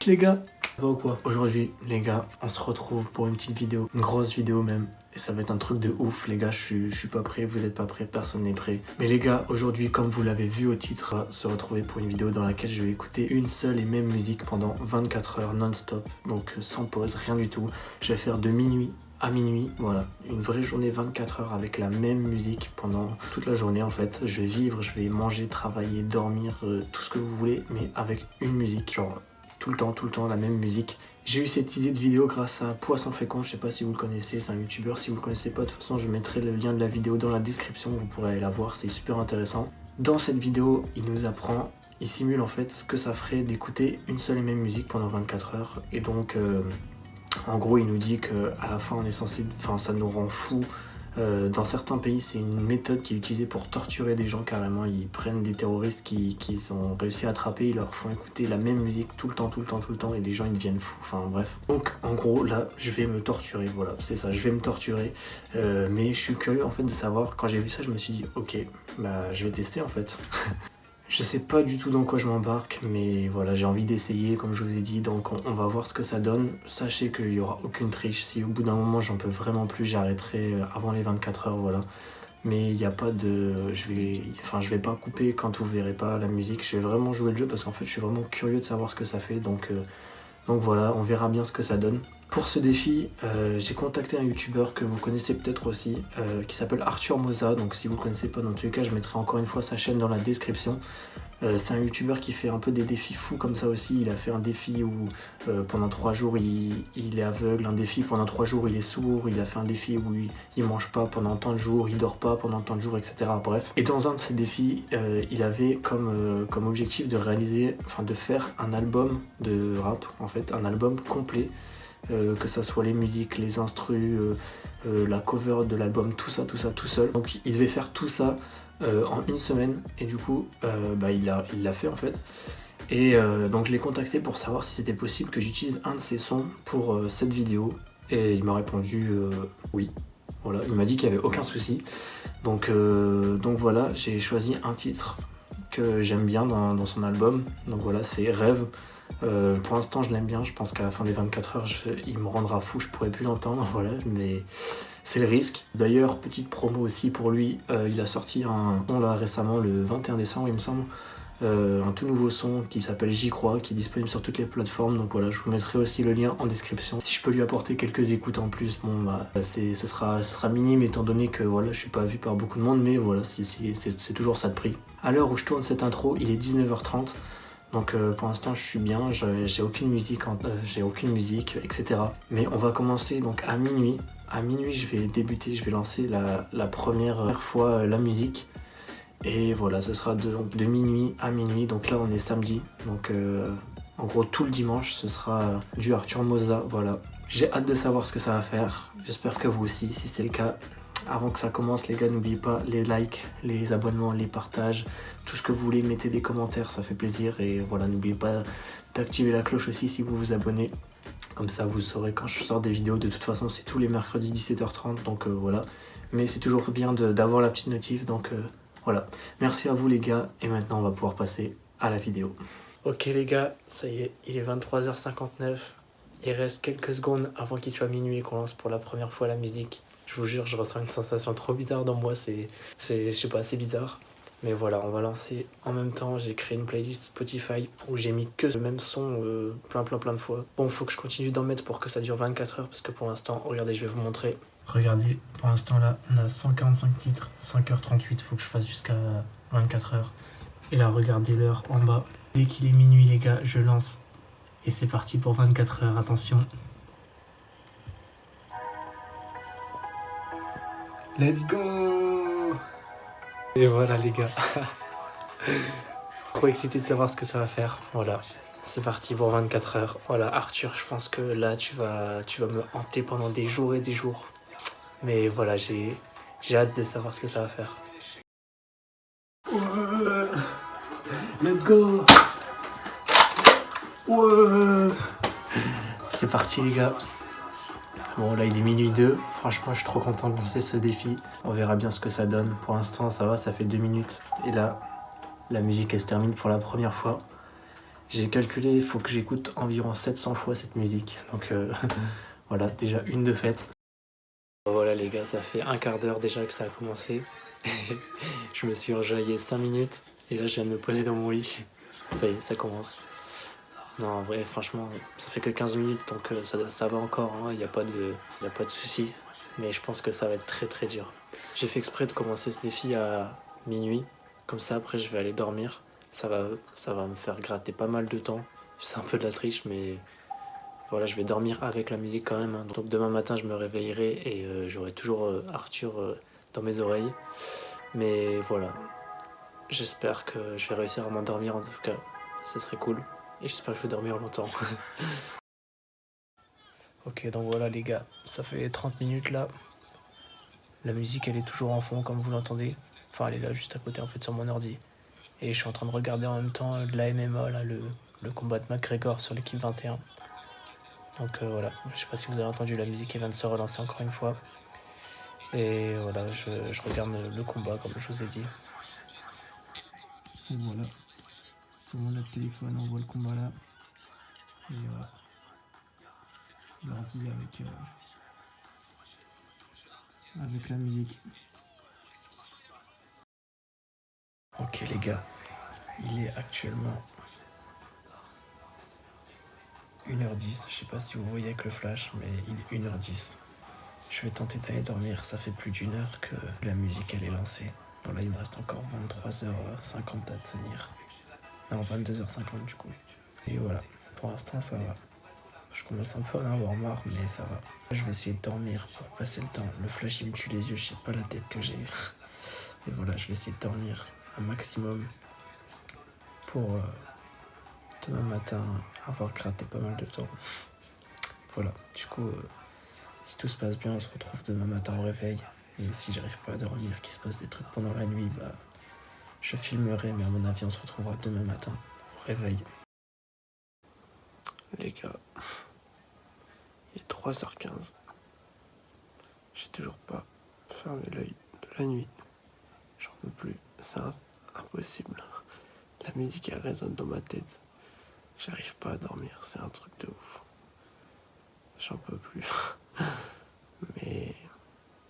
Les gars, ça va ou quoi? Aujourd'hui, les gars, on se retrouve pour une petite vidéo, une grosse vidéo même. Et ça va être un truc de ouf, les gars, je suis pas prêt, vous êtes pas prêts, personne n'est prêt. Mais les gars, aujourd'hui, comme vous l'avez vu au titre, on va se retrouver pour une vidéo dans laquelle je vais écouter une seule et même musique pendant 24 heures non-stop. Donc sans pause, rien du tout. Je vais faire de minuit à minuit, voilà, une vraie journée 24 heures avec la même musique pendant toute la journée en fait. Je vais vivre, je vais manger, travailler, dormir, tout ce que vous voulez, mais avec une musique, genre tout le temps, la même musique. J'ai eu cette idée de vidéo grâce à Poisson Fécond, je sais pas si vous le connaissez, c'est un youtubeur. Si vous le connaissez pas, de toute façon je mettrai le lien de la vidéo dans la description, vous pourrez aller la voir, c'est super intéressant. Dans cette vidéo, il nous apprend, il simule en fait ce que ça ferait d'écouter une seule et même musique pendant 24 heures. Et donc en gros il nous dit qu'à la fin on est censé, enfin ça nous rend fou. Dans certains pays, c'est une méthode qui est utilisée pour torturer des gens carrément. Ils prennent des terroristes qui ont réussi à attraper, ils leur font écouter la même musique tout le temps, et les gens ils deviennent fous. Enfin bref. Donc en gros, là, je vais me torturer. Voilà, c'est ça, je vais me torturer. Mais je suis curieux en fait de savoir. Quand j'ai vu ça, je me suis dit, ok, bah je vais tester en fait. Je sais pas du tout dans quoi je m'embarque, mais voilà, j'ai envie d'essayer, comme je vous ai dit, donc on va voir ce que ça donne. Sachez qu'il y aura aucune triche, si au bout d'un moment j'en peux vraiment plus, j'arrêterai avant les 24 heures, voilà. Mais il n'y a pas de... je vais pas couper quand vous verrez pas la musique, je vais vraiment jouer le jeu parce qu'en fait je suis vraiment curieux de savoir ce que ça fait, donc voilà, on verra bien ce que ça donne. Pour ce défi, j'ai contacté un youtubeur que vous connaissez peut-être aussi, qui s'appelle Arthur Moza. Donc si vous ne connaissez pas, dans tous les cas, je mettrai encore une fois sa chaîne dans la description. C'est un youtubeur qui fait un peu des défis fous comme ça aussi. Il a fait un défi où pendant 3 jours il est aveugle, un défi pendant 3 jours il est sourd, il a fait un défi où il mange pas pendant tant de jours, il dort pas pendant tant de jours, etc. Bref. Et dans un de ces défis, il avait comme objectif de réaliser, enfin de faire un album de rap, en fait, un album complet. Que ça soit les musiques, les instrus, la cover de l'album, tout ça tout seul. Donc il devait faire tout ça en une semaine et du coup il l'a fait en fait. Et donc je l'ai contacté pour savoir si c'était possible que j'utilise un de ses sons pour cette vidéo et il m'a répondu oui. Voilà, il m'a dit qu'il n'y avait aucun souci. Donc voilà, j'ai choisi un titre que j'aime bien dans son album. Donc voilà, c'est Rêve. Pour l'instant je l'aime bien, je pense qu'à la fin des 24 heures il me rendra fou, je pourrais plus l'entendre, voilà, mais c'est le risque. D'ailleurs, petite promo aussi pour lui, il a sorti un son là récemment, le 21 décembre il me semble, un tout nouveau son qui s'appelle J'y crois, qui est disponible sur toutes les plateformes, donc voilà, je vous mettrai aussi le lien en description. Si je peux lui apporter quelques écoutes en plus, bon bah ce sera minime étant donné que voilà, je suis pas vu par beaucoup de monde, mais voilà, c'est toujours ça de prix. À l'heure où je tourne cette intro, il est 19h30. Donc pour l'instant je suis bien, j'ai aucune musique, etc. Mais on va commencer donc à minuit. À minuit je vais débuter, je vais lancer la première fois la musique. Et voilà, ce sera de minuit à minuit. Donc là on est samedi. Donc en gros tout le dimanche ce sera du Arthur Moza, voilà. J'ai hâte de savoir ce que ça va faire. J'espère que vous aussi, si c'est le cas. Avant que ça commence les gars, n'oubliez pas les likes, les abonnements, les partages, tout ce que vous voulez, mettez des commentaires, ça fait plaisir. Et voilà, n'oubliez pas d'activer la cloche aussi si vous vous abonnez. Comme ça vous saurez quand je sors des vidéos, de toute façon c'est tous les mercredis 17h30, donc voilà. Mais c'est toujours bien d'avoir la petite notif, donc voilà. Merci à vous les gars, et maintenant on va pouvoir passer à la vidéo. Ok les gars, ça y est, il est 23h59. Il reste quelques secondes avant qu'il soit minuit et qu'on lance pour la première fois la musique. Je vous jure, je ressens une sensation trop bizarre dans moi, je sais pas, c'est bizarre. Mais voilà, on va lancer en même temps. J'ai créé une playlist Spotify où j'ai mis que le même son plein de fois. Bon, faut que je continue d'en mettre pour que ça dure 24 heures parce que pour l'instant, regardez, je vais vous montrer. Regardez, pour l'instant là, on a 145 titres, 5h38, faut que je fasse jusqu'à 24 heures. Et là, regardez l'heure en bas. Dès qu'il est minuit, les gars, je lance. Et c'est parti pour 24 heures, attention. Let's go! Et voilà les gars. Trop excité de savoir ce que ça va faire. Voilà, c'est parti pour 24 heures. Voilà Arthur, je pense que là tu vas me hanter pendant des jours et des jours. Mais voilà, j'ai hâte de savoir ce que ça va faire. Ouais. Let's go! Ouais. C'est parti les gars. Bon là il est minuit 2, franchement je suis trop content de lancer ce défi. On verra bien ce que ça donne. Pour l'instant ça va, ça fait 2 minutes. Et là, la musique elle se termine pour la première fois. J'ai calculé, il faut que j'écoute environ 700 fois cette musique. Donc voilà, déjà une de faite. Voilà les gars, ça fait un quart d'heure déjà que ça a commencé. Je me suis enjaillé 5 minutes et là je viens de me poser dans mon lit. Ça y est, ça commence. Non, en vrai, franchement, ça fait que 15 minutes donc ça va encore, hein, y a pas de souci. Mais je pense que ça va être très très dur. J'ai fait exprès de commencer ce défi à minuit. Comme ça, après, je vais aller dormir. Ça va me faire gratter pas mal de temps. C'est un peu de la triche, mais voilà, je vais dormir avec la musique quand même, hein. Donc demain matin, je me réveillerai et j'aurai toujours Arthur dans mes oreilles. Mais voilà, j'espère que je vais réussir à m'endormir en tout cas. Ce serait cool. Et j'espère que je vais dormir longtemps. Ok, donc voilà les gars, ça fait 30 minutes là. La musique, elle est toujours en fond, comme vous l'entendez. Enfin, elle est là juste à côté en fait sur mon ordi. Et je suis en train de regarder en même temps de la MMA, là, le combat de McGregor sur l'équipe 21. Donc voilà, je sais pas si vous avez entendu la musique, elle vient de se relancer encore une fois. Et voilà, je regarde le combat comme je vous ai dit. Et voilà, sur mon téléphone, on voit le combat là. Et voilà, l'ordi avec la musique. Ok les gars, il est actuellement 1h10, je sais pas si vous voyez avec le flash, mais il est 1h10. Je vais tenter d'aller dormir, ça fait plus d'une heure que la musique elle est lancée. Bon là il me reste encore 23h50 à tenir. Non, 22h50 du coup. Et voilà, pour l'instant ça va. Je commence un peu à en avoir marre, mais ça va. Je vais essayer de dormir pour passer le temps. Le flash il me tue les yeux, je sais pas la tête que j'ai. Et voilà, je vais essayer de dormir un maximum pour demain matin avoir gratté pas mal de temps. Voilà, du coup, si tout se passe bien, on se retrouve demain matin au réveil. Et si j'arrive pas à dormir, qu'il se passe des trucs pendant la nuit, bah je filmerai, mais à mon avis on se retrouvera demain matin au réveil. Les gars, il est 3h15. J'ai toujours pas fermé l'œil de la nuit. J'en peux plus, c'est impossible. La musique elle résonne dans ma tête. J'arrive pas à dormir, c'est un truc de ouf. J'en peux plus. Mais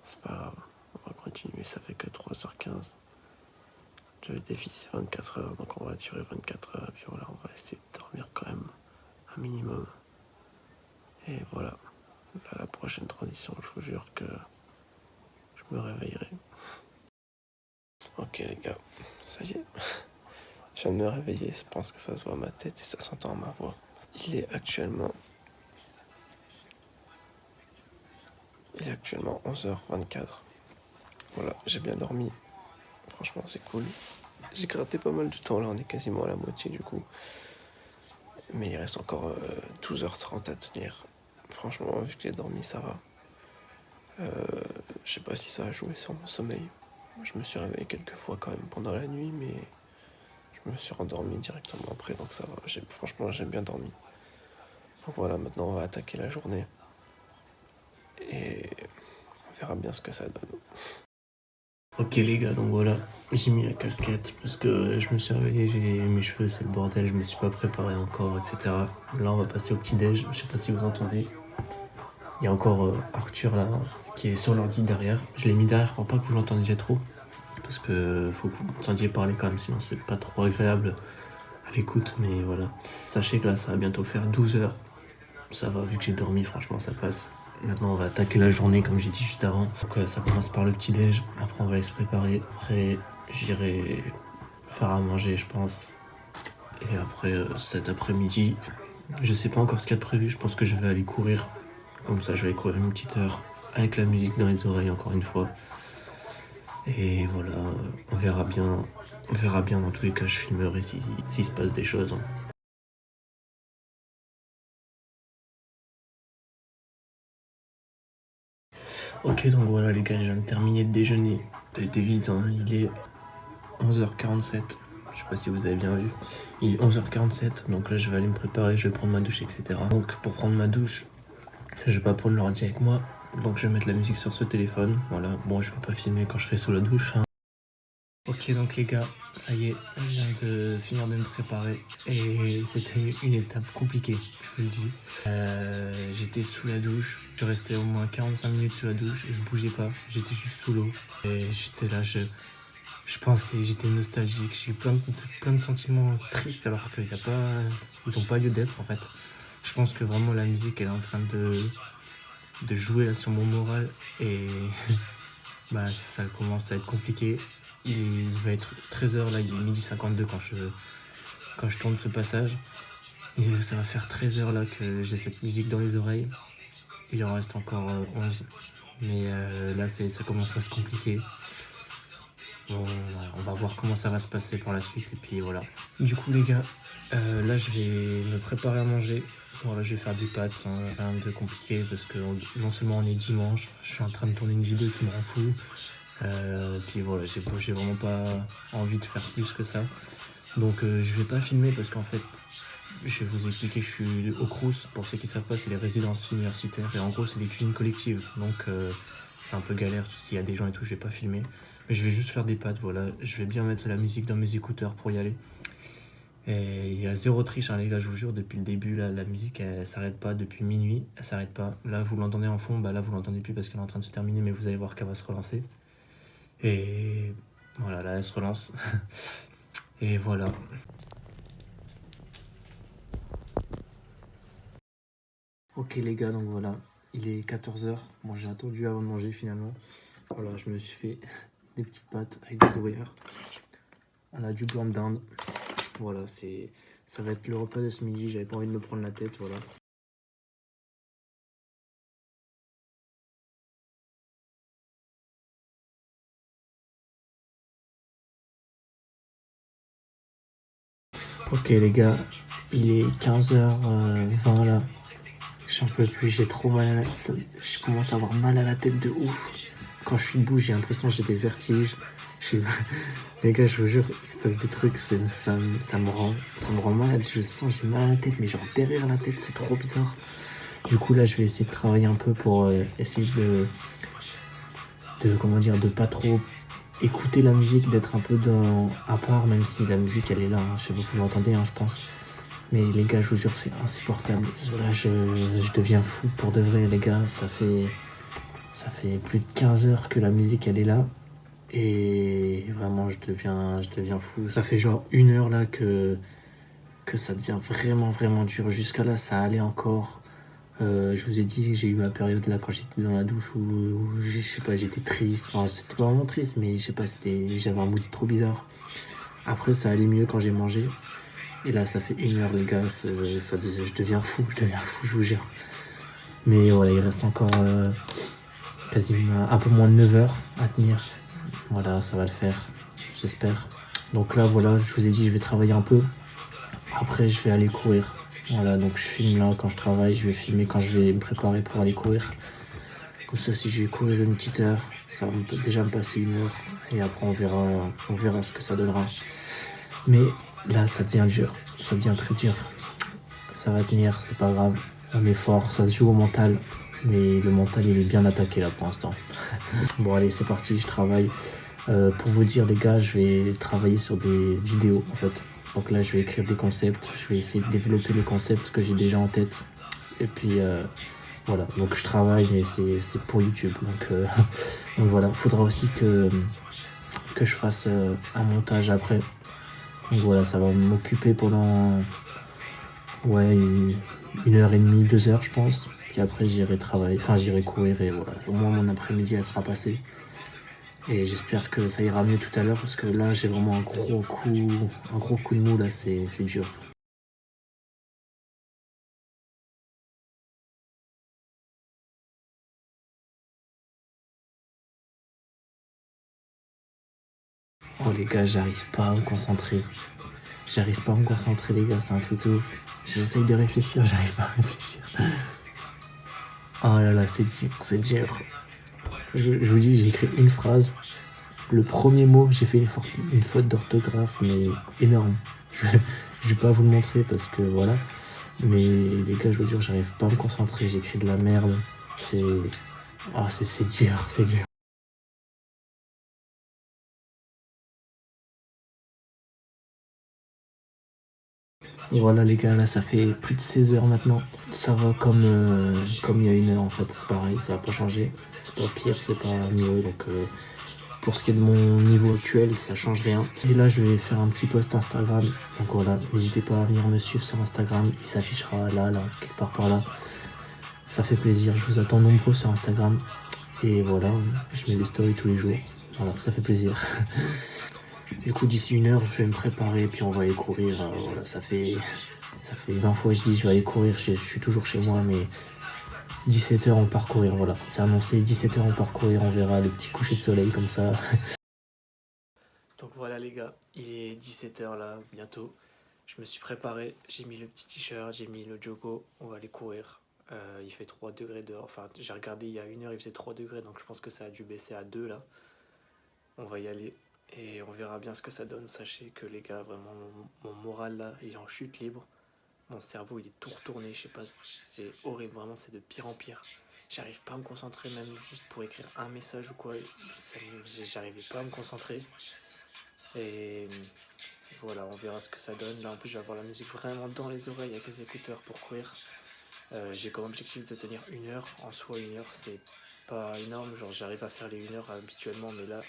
c'est pas grave, on va continuer, ça fait que 3h15. Le défi c'est 24 heures, donc on va durer 24 heures, et puis voilà, on va essayer de dormir quand même un minimum. Et voilà, là, la prochaine transition, je vous jure que je me réveillerai. Ok les gars, ça y est, je viens de me réveiller, je pense que ça se voit à ma tête et ça s'entend à ma voix. Il est actuellement 11h24. Voilà, j'ai bien dormi, franchement c'est cool. J'ai gratté pas mal de temps, là on est quasiment à la moitié du coup. Mais il reste encore 12h30 à tenir. Franchement, vu que j'ai dormi, ça va. Je sais pas si ça a joué sur mon sommeil. Je me suis réveillé quelques fois quand même pendant la nuit, mais je me suis rendormi directement après, donc ça va. Franchement, j'ai bien dormi. Donc voilà, maintenant on va attaquer la journée. Et on verra bien ce que ça donne. Ok les gars, donc voilà, j'ai mis la casquette parce que je me suis réveillé, j'ai mes cheveux, c'est le bordel, je me suis pas préparé encore, etc. Là on va passer au petit-déj, je sais pas si vous entendez. Il y a encore Arthur là, qui est sur l'ordi derrière. Je l'ai mis derrière pour pas que vous l'entendiez trop. Parce que faut que vous entendiez parler quand même, sinon c'est pas trop agréable à l'écoute, mais voilà. Sachez que là ça va bientôt faire 12 heures. Ça va, vu que j'ai dormi, franchement ça passe. Maintenant on va attaquer la journée comme j'ai dit juste avant. Donc ça commence par le petit-déj, après on va aller se préparer. Après j'irai faire à manger je pense. Et après cet après-midi, je sais pas encore ce qu'il y a de prévu, je pense que je vais aller courir. Comme ça je vais aller courir une petite heure avec la musique dans les oreilles encore une fois. Et voilà, on verra bien. On verra bien dans tous les cas, je filmerai s'il se passe des choses. Ok, donc voilà les gars, je viens de terminer de déjeuner. Ça a été vite, hein. Il est 11h47. Je sais pas si vous avez bien vu. Il est 11h47, donc là je vais aller me préparer, je vais prendre ma douche, etc. Donc pour prendre ma douche, je vais pas prendre l'ordi avec moi. Donc je vais mettre la musique sur ce téléphone. Voilà, bon je vais pas filmer quand je serai sous la douche, hein. Ok, donc les gars, ça y est, je viens de finir de me préparer et c'était une étape compliquée, je vous le dis. J'étais sous la douche, je suis resté au moins 45 minutes sous la douche, je bougeais pas, j'étais juste sous l'eau. Et j'étais là, je pensais, j'étais nostalgique, j'ai eu plein de sentiments tristes alors qu'ils ont pas lieu d'être en fait. Je pense que vraiment la musique elle est en train de jouer là, sur mon moral et bah, ça commence à être compliqué. Il va être 13h là, il est 12h52 quand je tourne ce passage. Et ça va faire 13h là que j'ai cette musique dans les oreilles. Il en reste encore 11. Mais là ça commence à se compliquer. Bon, on va voir comment ça va se passer pour la suite et puis voilà. Du coup les gars, là je vais me préparer à manger. Voilà, je vais faire des pâtes, hein, rien de compliqué parce que non seulement on est dimanche, je suis en train de tourner une vidéo qui me rend fou. Puis voilà, j'ai vraiment pas envie de faire plus que ça. Donc je vais pas filmer parce qu'en fait, je vais vous expliquer, je suis au Crous, pour ceux qui savent pas, c'est les résidences universitaires. Et en gros, c'est des cuisines collectives. Donc c'est un peu galère, s'il y a des gens et tout, je vais pas filmer. Mais je vais juste faire des pâtes, voilà. Je vais bien mettre la musique dans mes écouteurs pour y aller. Et il y a zéro triche, hein, les gars, je vous jure, depuis le début, là, la musique, elle s'arrête pas depuis minuit, elle s'arrête pas. Là, vous l'entendez en fond, bah là, vous l'entendez plus parce qu'elle est en train de se terminer, mais vous allez voir qu'elle va se relancer. Et voilà, là, elle se relance. Et voilà. Ok, les gars, donc voilà, il est 14h. Bon, j'ai attendu avant de manger finalement. Voilà, je me suis fait des petites pâtes avec du gruyère. On a du blanc de dinde. Voilà, ça va être le repas de ce midi. J'avais pas envie de me prendre la tête, voilà. Ok les gars, il est 15h20 là. J'en peux plus, j'ai trop mal à la tête. Je commence à avoir mal à la tête de ouf. Quand je suis debout, j'ai l'impression que j'ai des vertiges. Les gars, je vous jure, il se passe des trucs, ça me rend malade. Je sens, j'ai mal à la tête, mais genre derrière la tête, c'est trop bizarre. Du coup, là, je vais essayer de travailler un peu pour essayer comment dire, de pas trop écouter la musique, d'être un peu à part, même si la musique, elle est là. Hein. Je sais pas, vous l'entendez, hein, je pense. Mais les gars, je vous jure, c'est insupportable. Là, je deviens fou pour de vrai, les gars. Ça fait plus de 15 heures que la musique, elle est là. Et vraiment, je deviens fou. Ça fait genre 1 heure là que ça devient vraiment dur. Jusqu'à là, ça allait encore. Je vous ai dit que j'ai eu ma période là quand j'étais dans la douche où je sais pas, j'étais triste. Enfin, c'était pas vraiment triste, mais je sais pas, j'avais un mood trop bizarre. Après, ça allait mieux quand j'ai mangé. Et là, ça fait 1 heure, les gars. Je deviens fou, je vous jure. Mais voilà, il reste encore quasiment un peu moins de 9 heures à tenir. Voilà, ça va le faire, j'espère. Donc là, voilà, je vous ai dit, je vais travailler un peu. Après, je vais aller courir. Voilà, donc je filme là quand je travaille, je vais filmer quand je vais me préparer pour aller courir. Comme ça, si je vais courir une petite heure, ça va déjà me passer 1 heure. Et après, on verra ce que ça donnera. Mais là, ça devient dur. Ça devient très dur. Ça va tenir, c'est pas grave. On est fort, ça se joue au mental. Mais le mental, il est bien attaqué là pour l'instant. Bon, allez, c'est parti, je travaille. Pour vous dire, les gars, je vais travailler sur des vidéos en fait. Donc là, je vais écrire des concepts. Je vais essayer de développer les concepts que j'ai déjà en tête. Et puis voilà, donc je travaille, mais c'est pour YouTube. Donc voilà, il faudra aussi que je fasse un montage après. Donc voilà, ça va m'occuper pendant 1h30, 2 heures, je pense. Puis après, j'irai travailler, enfin j'irai courir et voilà. Au moins, mon après-midi, elle sera passée. Et j'espère que ça ira mieux tout à l'heure parce que là, j'ai vraiment un gros coup de mou là, c'est dur. Oh les gars, j'arrive pas à me concentrer. J'arrive pas à me concentrer les gars, c'est un truc de ouf. J'essaye de réfléchir, j'arrive pas à réfléchir. Oh là là, c'est dur, c'est dur. Je vous dis, j'ai écrit une phrase. Le premier mot, j'ai fait une faute d'orthographe, mais énorme. Je vais pas vous le montrer parce que voilà. Mais les gars, je vous jure, j'arrive pas à me concentrer, j'écris de la merde. C'est. Ah, c'est dur, c'est dur. Voilà les gars, là ça fait plus de 16 heures maintenant. Ça va comme il y a une heure en fait, c'est pareil, ça n'a pas changé. C'est pas pire, c'est pas mieux, donc pour ce qui est de mon niveau actuel, ça change rien. Et là je vais faire un petit post Instagram, donc voilà, n'hésitez pas à venir me suivre sur Instagram, il s'affichera là, quelque part par là. Ça fait plaisir, je vous attends nombreux sur Instagram. Et voilà, je mets des stories tous les jours, voilà, ça fait plaisir. Du coup d'ici une heure je vais me préparer puis on va aller courir, voilà, ça fait 20 fois que je dis je vais aller courir, je suis toujours chez moi mais 17 heures on part courir, voilà, c'est annoncé 17 heures on part courir, on verra le petit coucher de soleil comme ça. Donc voilà les gars, il est 17 heures là, bientôt, je me suis préparé, j'ai mis le petit t-shirt, j'ai mis le joggo, on va aller courir. Il fait 3 degrés dehors, enfin j'ai regardé il y a une heure il faisait 3 degrés donc je pense que ça a dû baisser à 2 là. On va y aller et on verra bien ce que ça donne. Sachez que les gars, vraiment mon moral là, il est en chute libre. Mon cerveau il est tout retourné, je sais pas, c'est horrible, vraiment c'est de pire en pire. J'arrive pas à me concentrer même juste pour écrire un message ou quoi, j'arrivais pas à me concentrer. Et voilà, on verra ce que ça donne. Là en plus je vais avoir la musique vraiment dans les oreilles avec les écouteurs pour courir. J'ai comme objectif de tenir une heure, en soi une heure c'est pas énorme, genre j'arrive à faire les 1 heure habituellement mais là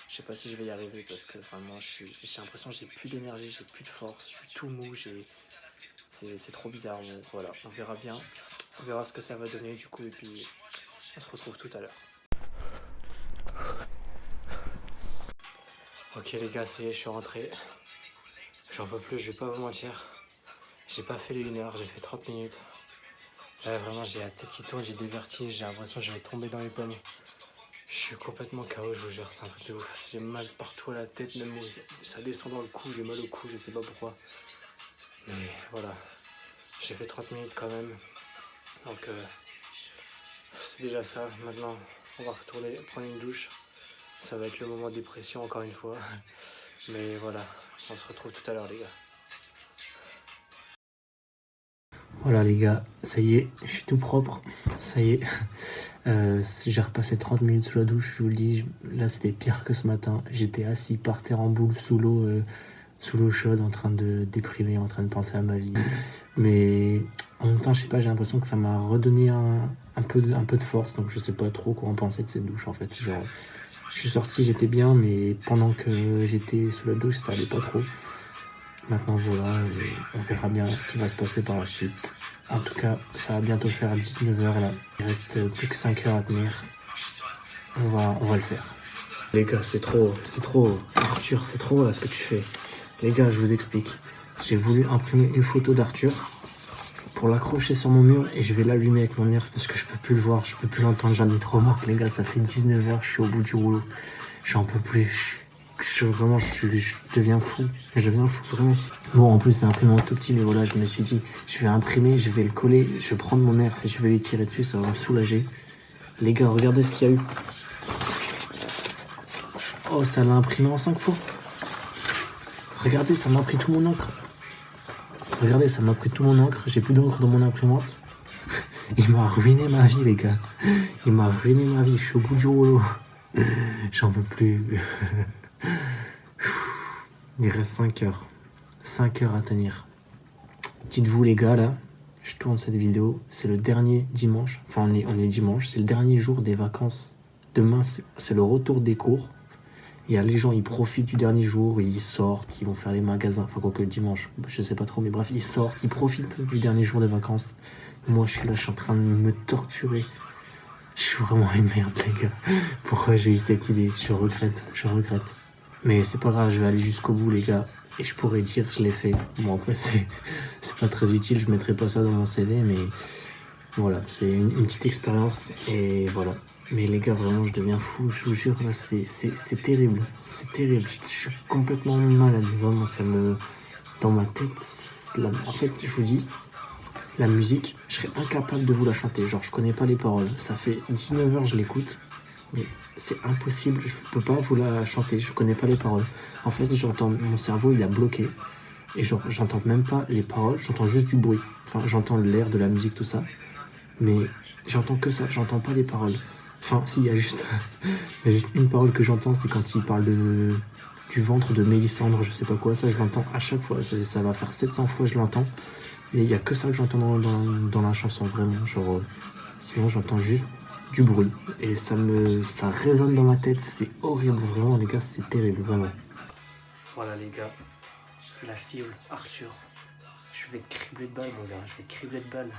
je sais pas si je vais y arriver parce que vraiment j'ai l'impression que j'ai plus d'énergie, j'ai plus de force, je suis tout mou, c'est trop bizarre, bon, voilà, on verra bien, on verra ce que ça va donner du coup et puis on se retrouve tout à l'heure. Ok les gars, ça y est, je suis rentré, j'en peux plus, je vais pas vous mentir, j'ai pas fait les 1 heure, j'ai fait 30 minutes. Là vraiment j'ai la tête qui tourne, j'ai des vertiges, j'ai l'impression que je vais tomber dans les pommes. Je suis complètement KO, je vous jure, c'est un truc de ouf. J'ai mal partout à la tête, même ça descend dans le cou, j'ai mal au cou, je sais pas pourquoi. Mais voilà, j'ai fait 30 minutes quand même. Donc c'est déjà ça. Maintenant, on va retourner prendre une douche. Ça va être le moment de dépression encore une fois. Mais voilà, on se retrouve tout à l'heure les gars. Voilà les gars, ça y est, je suis tout propre, ça y est. J'ai repassé 30 minutes sous la douche, je vous le dis, là c'était pire que ce matin. J'étais assis par terre en boule sous l'eau chaude en train de déprimer, en train de penser à ma vie. Mais en même temps, je sais pas, j'ai l'impression que ça m'a redonné un peu de force, donc je sais pas trop quoi en penser de cette douche en fait. Genre, je suis sorti, j'étais bien, mais pendant que j'étais sous la douche, ça allait pas trop. Maintenant voilà, on verra bien ce qui va se passer par la suite. En tout cas, ça va bientôt faire 19 h là. Il reste plus que 5 heures à tenir. On va le faire. Les gars, c'est trop. Arthur, c'est trop là ce que tu fais. Les gars, je vous explique. J'ai voulu imprimer une photo d'Arthur pour l'accrocher sur mon mur et je vais l'allumer avec mon nerf parce que je peux plus le voir, je peux plus l'entendre. J'en ai trop marre, les gars. Ça fait 19 h, je suis au bout du rouleau. J'en peux plus. Je deviens fou. Je deviens fou, vraiment. Bon, en plus, c'est imprimé en tout petit, mais voilà, je me suis dit, je vais imprimer, je vais le coller, je vais prendre mon nerf et je vais les tirer dessus, ça va me soulager. Les gars, regardez ce qu'il y a eu. Oh, ça l'a imprimé en 5 fois. Regardez, ça m'a pris tout mon encre. Regardez, ça m'a pris tout mon encre. J'ai plus d'encre dans mon imprimante. Il m'a ruiné ma vie, les gars. Il m'a ruiné ma vie. Je suis au bout du rouleau. J'en peux plus. Il reste 5 heures. 5 heures à tenir. Dites-vous les gars là, je tourne cette vidéo, c'est le dernier dimanche, enfin on est dimanche, c'est le dernier jour des vacances. Demain c'est le retour des cours. Il y a les gens, ils profitent du dernier jour, ils sortent, ils vont faire les magasins, enfin quoique le dimanche, je sais pas trop, mais bref, ils sortent, ils profitent du dernier jour des vacances. Moi je suis là, je suis en train de me torturer. Je suis vraiment une merde les gars. Pourquoi j'ai eu cette idée? Je regrette. Mais c'est pas grave, je vais aller jusqu'au bout les gars. Et je pourrais dire que je l'ai fait. Bon après c'est pas très utile, je mettrai pas ça dans mon CV, mais voilà, c'est une petite expérience et voilà. Mais les gars, vraiment, je deviens fou, je vous jure, là, c'est terrible. C'est terrible, je suis complètement malade, vraiment, ça me... Dans ma tête, en fait, je vous dis, la musique, je serais incapable de vous la chanter. Genre, je connais pas les paroles. Ça fait 19 h je l'écoute, mais c'est impossible, je peux pas vous la chanter, je connais pas les paroles. En fait, j'entends, mon cerveau, il a bloqué. Et genre, j'entends même pas les paroles, j'entends juste du bruit. Enfin, j'entends l'air de la musique, tout ça. Mais j'entends que ça, j'entends pas les paroles. Enfin, si, il y a juste une parole que j'entends, c'est quand il parle de du ventre de Mélissandre, je sais pas quoi, ça je l'entends à chaque fois, ça va faire 700 fois je l'entends, mais il y a que ça que j'entends dans la chanson, vraiment, genre, sinon j'entends juste du bruit, et ça résonne dans ma tête, c'est horrible, vraiment les gars, c'est terrible, vraiment. Voilà les gars, la cible, Arthur, je vais te cribler de balles mon gars, je vais te cribler de balles.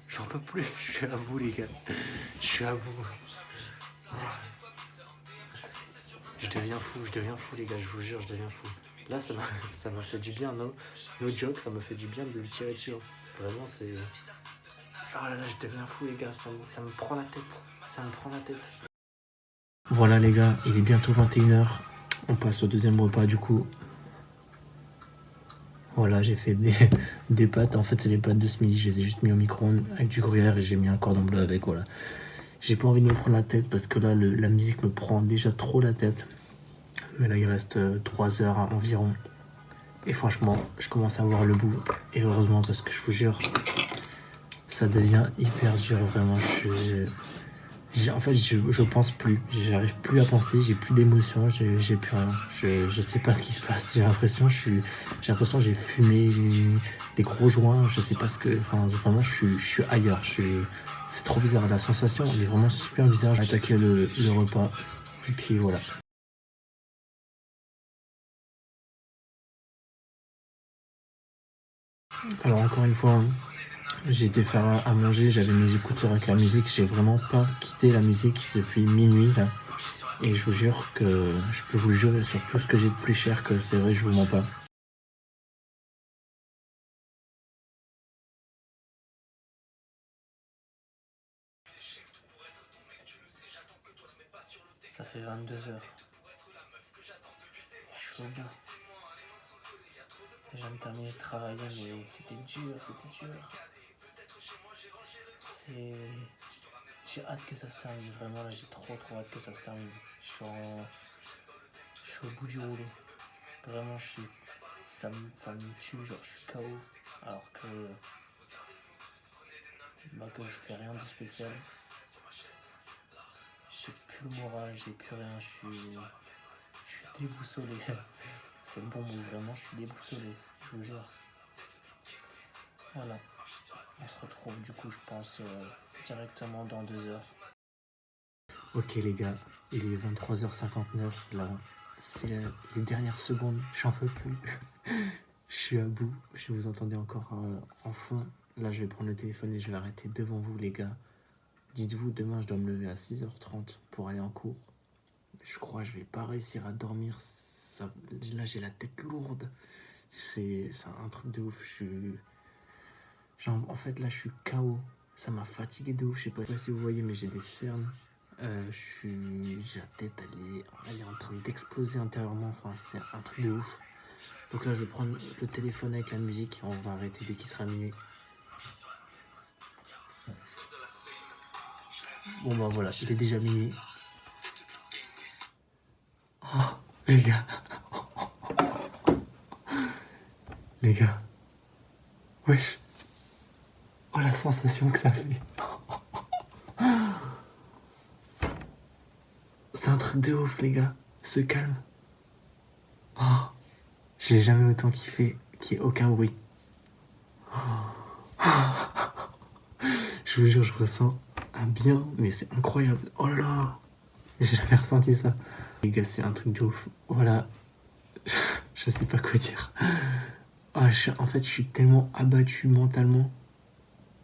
J'en peux plus, je suis à bout les gars, je suis à bout. Je deviens fou les gars, je vous jure, je deviens fou. Là ça m'a fait du bien, no joke, ça me fait du bien de lui tirer dessus. Vraiment c'est... Oh là là, je deviens fou les gars, ça me prend la tête, Voilà les gars, il est bientôt 21h, on passe au deuxième repas du coup. Voilà, j'ai fait des pâtes. En fait, c'est les pâtes de ce midi. Je les ai juste mis au micro-ondes avec du gruyère et j'ai mis un cordon bleu avec. Voilà. J'ai pas envie de me prendre la tête parce que là, la musique me prend déjà trop la tête. Mais là, il reste 3 heures environ. Et franchement, je commence à avoir le bout. Et heureusement, parce que je vous jure, ça devient hyper dur. Vraiment, en fait, je pense plus. J'arrive plus à penser. J'ai plus d'émotions. J'ai plus rien. Je sais pas ce qui se passe. J'ai l'impression que j'ai fumé des gros joints. Je sais pas ce que. Enfin, vraiment, je suis ailleurs. C'est trop bizarre. La sensation, elle est vraiment super bizarre. J'ai attaqué le repas. Et puis voilà. Alors, encore une fois, j'ai été faire à manger. J'avais mes écouteurs avec la musique. J'ai vraiment pas quitté la musique depuis minuit là. Et je vous jure que je peux vous jurer sur tout ce que j'ai de plus cher que c'est vrai, je vous mens pas. Ça fait 22h. Je suis au bout. J'ai terminé de travailler, mais c'était dur. J'ai hâte que ça se termine. Vraiment, là, j'ai trop hâte que ça se termine. Je suis au bout du rouleau. Vraiment, ça me tue. Genre, je suis KO. Alors que je fais rien de spécial. J'ai plus le moral, j'ai plus rien. Je suis déboussolé. C'est le bon mot, vraiment, je suis déboussolé. Je vous jure. Voilà. On se retrouve du coup, je pense, directement dans 2 heures. Ok les gars, il est 23h59 là. C'est les dernières secondes, j'en peux plus. Je suis à bout, je vous entendais encore en fond. Là je vais prendre le téléphone et je vais arrêter devant vous les gars. Dites-vous, demain je dois me lever à 6h30 pour aller en cours. Je crois que je vais pas réussir à dormir. Là j'ai la tête lourde. C'est un truc de ouf. En fait là je suis KO. Ça m'a fatigué de ouf. Je sais pas si vous voyez, mais j'ai des cernes. J'ai la tête, elle est en train d'exploser intérieurement. Enfin, c'est un truc de ouf. Donc là, je vais prendre le téléphone avec la musique et on va arrêter dès qu'il sera minuit. Bon, bah voilà, il est déjà minuit. Oh, les gars. Les gars. Wesh. Oh, la sensation que ça fait. C'est un truc de ouf, les gars. Ce calme. Oh, j'ai jamais autant kiffé qu'il n'y ait aucun bruit. Je vous jure, je ressens un bien, mais c'est incroyable. Oh là là, j'ai jamais ressenti ça. Les gars, c'est un truc de ouf. Voilà, je sais pas quoi dire. Oh, en fait, je suis tellement abattu mentalement.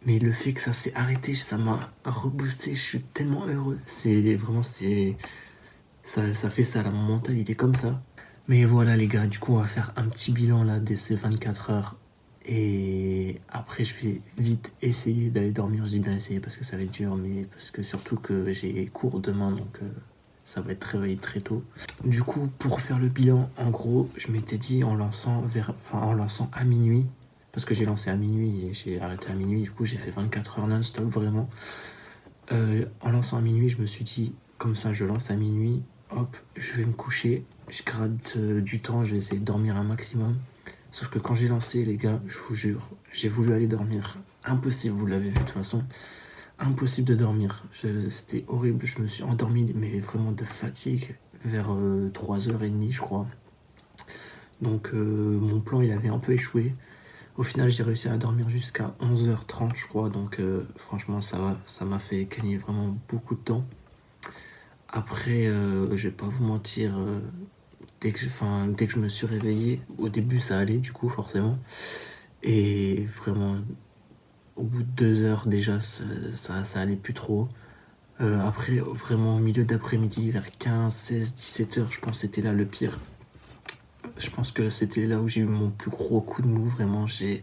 Mais le fait que ça s'est arrêté, ça m'a reboosté. Je suis tellement heureux. C'est vraiment, ça fait ça, là, mon mental, il est comme ça. Mais voilà, les gars, du coup, on va faire un petit bilan là de ces 24 heures. Et après, je vais vite essayer d'aller dormir. J'ai bien essayé parce que ça va être dur, mais parce que surtout que j'ai cours demain, donc ça va être réveillé très tôt. Du coup, pour faire le bilan, en gros, je m'étais dit en lançant à minuit, parce que j'ai lancé à minuit et j'ai arrêté à minuit, du coup j'ai fait 24 heures non-stop vraiment. En lançant à minuit, je me suis dit, comme ça je lance à minuit, hop, je vais me coucher, je gratte du temps, je vais essayer de dormir un maximum. Sauf que quand j'ai lancé, les gars, je vous jure, j'ai voulu aller dormir. Impossible, vous l'avez vu de toute façon. impossible de dormir. C'était horrible, je me suis endormi, mais vraiment de fatigue, vers 3h30 je crois. Donc mon plan il avait un peu échoué. Au final j'ai réussi à dormir jusqu'à 11h30 je crois, donc franchement ça va, ça m'a fait gagner vraiment beaucoup de temps. Après je vais pas vous mentir, dès que je me suis réveillé, au début ça allait du coup forcément. Et vraiment au bout de 2 heures déjà ça allait plus trop. Après vraiment au milieu d'après-midi vers 15, 16, 17h je pense que c'était là le pire. Je pense que c'était là où j'ai eu mon plus gros coup de mou, vraiment. Je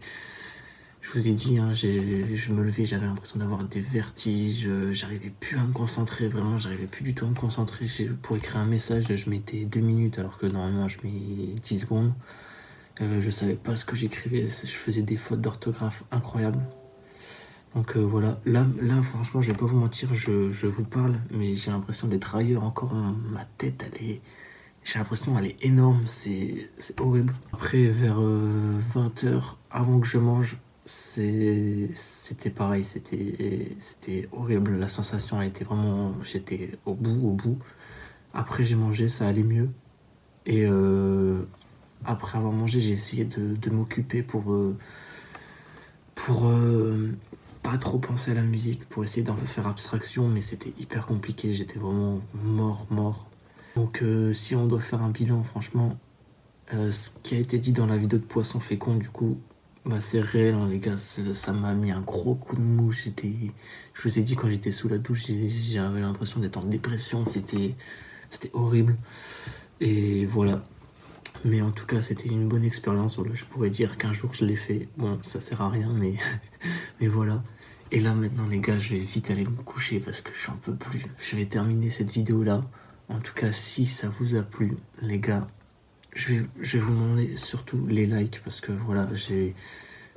vous ai dit, hein, je me levais, j'avais l'impression d'avoir des vertiges, j'arrivais plus à me concentrer, vraiment, j'arrivais plus du tout à me concentrer. Pour écrire un message, je mettais 2 minutes alors que normalement je mets 10 secondes. Je savais pas ce que j'écrivais, je faisais des fautes d'orthographe incroyables. Donc voilà, là franchement, je vais pas vous mentir, je vous parle, mais j'ai l'impression d'être ailleurs encore. Ma tête, j'ai l'impression qu'elle est énorme, c'est horrible. Après, vers 20h, avant que je mange, c'était pareil, c'était horrible. La sensation, elle était vraiment... J'étais au bout. Après, j'ai mangé, ça allait mieux. Et après avoir mangé, j'ai essayé de m'occuper pour pas trop penser à la musique, pour essayer d'en faire abstraction, mais c'était hyper compliqué, j'étais vraiment mort. Donc si on doit faire un bilan, franchement, ce qui a été dit dans la vidéo de Poisson Fécond, du coup, bah, c'est réel, hein, les gars, ça m'a mis un gros coup de mou. Je vous ai dit, quand j'étais sous la douche, j'avais l'impression d'être en dépression, c'était horrible. Et voilà. Mais en tout cas, c'était une bonne expérience. Voilà, je pourrais dire qu'un jour je l'ai fait. Bon, ça sert à rien, mais, mais voilà. Et là, maintenant, les gars, je vais vite aller me coucher parce que j'en peux plus. Je vais terminer cette vidéo-là. En tout cas, si ça vous a plu, les gars, je vais vous demander surtout les likes parce que voilà,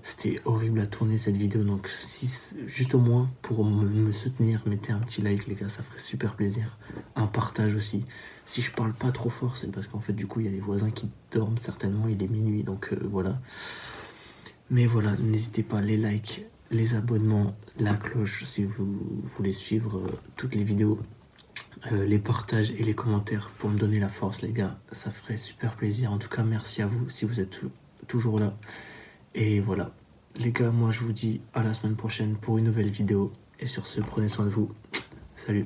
c'était horrible à tourner cette vidéo. Donc, si, juste au moins pour me soutenir, mettez un petit like, les gars, ça ferait super plaisir. Un partage aussi. Si je parle pas trop fort, c'est parce qu'en fait, du coup, il y a les voisins qui dorment certainement. Il est minuit, donc voilà. Mais voilà, n'hésitez pas, les likes, les abonnements, la cloche si vous voulez suivre toutes les vidéos. Les partages et les commentaires pour me donner la force, les gars, ça ferait super plaisir. En tout cas, merci à vous si vous êtes toujours là. Et voilà, les gars, moi je vous dis à la semaine prochaine pour une nouvelle vidéo. Et sur ce, prenez soin de vous. Salut.